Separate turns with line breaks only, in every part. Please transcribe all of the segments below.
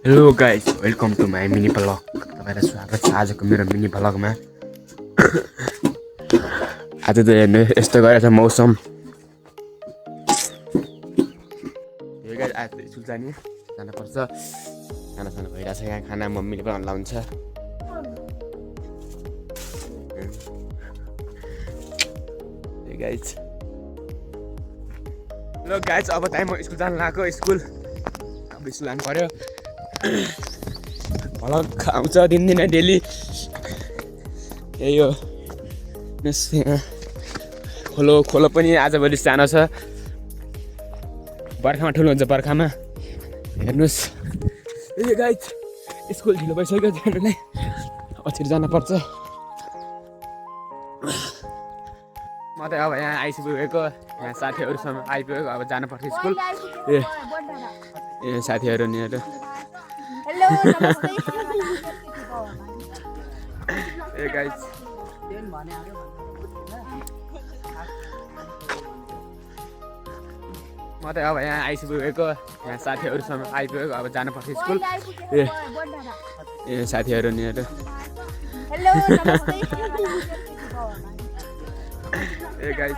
Hello guys welcome to my mini vlog. तपाईँलाई स्वागत छ आजको मेरो मिनी भ्लगमा। आज त हेर्नु यस्तो गरेछ मौसम। आज त स्कुल जानुपर्छ। खाना भइरहेछ यहाँ। खाना मम्मीले बनाउनु लाउँछ। हेलो गाइज अब टाइम म स्कुल जानु लाग्यो। स्कुल जानु पर्यो। भ्लग आउँछ दिनदिनै डेली। यही हो। खोलो पनि आजभोलि सानो छ। बर्खामा ठुलो हुन्छ। बर्खामा हेर्नुहोस्। ए गाइज स्कुल ढिलो भइसक्यो जानलाई। अछिटो जानुपर्छ। म त अब यहाँ आइपुगेको। यहाँ साथीहरूसँग आइपुगेको। अब जानुपर्छ स्कुल। ए साथीहरू नि हेलो नमस्ते। ए गाइज म त अब यहाँ आइपुगेको। यहाँ साथीहरूसँग आइपुगेको। अब जानुपर्छ स्कुल। ए साथीहरू नि हेलो नमस्ते। ए गाइज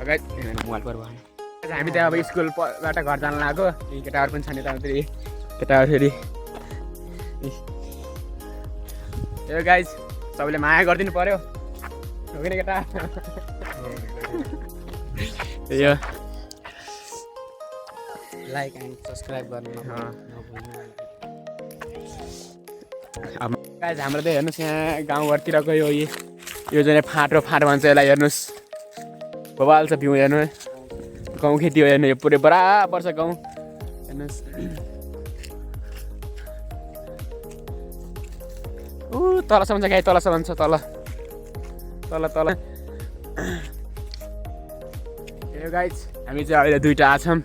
मोबाइल पर हामी त अब स्कुलबाट घर जान लाग्यो। केटाहरू पनि छ नि। फेरि केटाहरू फेरि ए गाइज सबैले माया गरिदिनु पर्यो। हो कि केटा यो
लाइक एन्ड सब्सक्राइब गर्नु
गाइज हाम्रो त हेर्नुहोस् यहाँ गाउँघरतिरको यो चाहिँ फाँट भन्छ यसलाई। हेर्नुहोस् बबाल छ भ्यू। हेर्नु गाउँ खेती हो। हेर्नु यो पुरै बराबर छ गाउँ। हेर्नुहोस् तलसम्म छ गाई। तलसम्म छ। तल यो गाइज हामी चाहिँ अहिले दुईवटा आछौँ।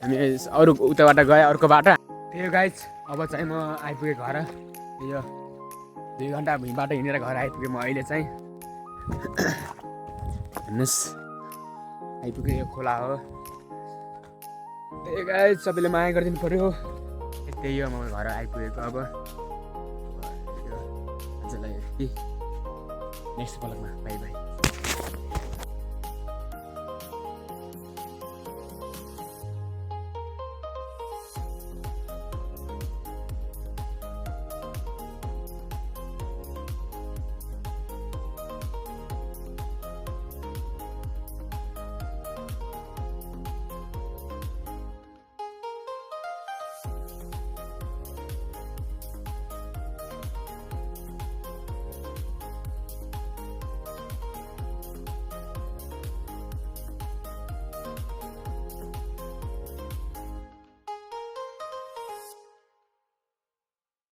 हामी अरू उताबाट गयो अर्को बाटो। त्यही गाइज अब चाहिँ म आइपुगेँ घर। यो 2 घन्टा बाटो हिँडेर घर आइपुगेँ म अहिले चाहिँ। हेर्नुहोस् आइपुगेँ। यो खोला हो। त्यही गाइज सबैले माया गरिदिनु पर्यो। त्यही हो म घर आइपुगेको। अब आजलाई नेक्स्ट भ्लगमा बाई बाई।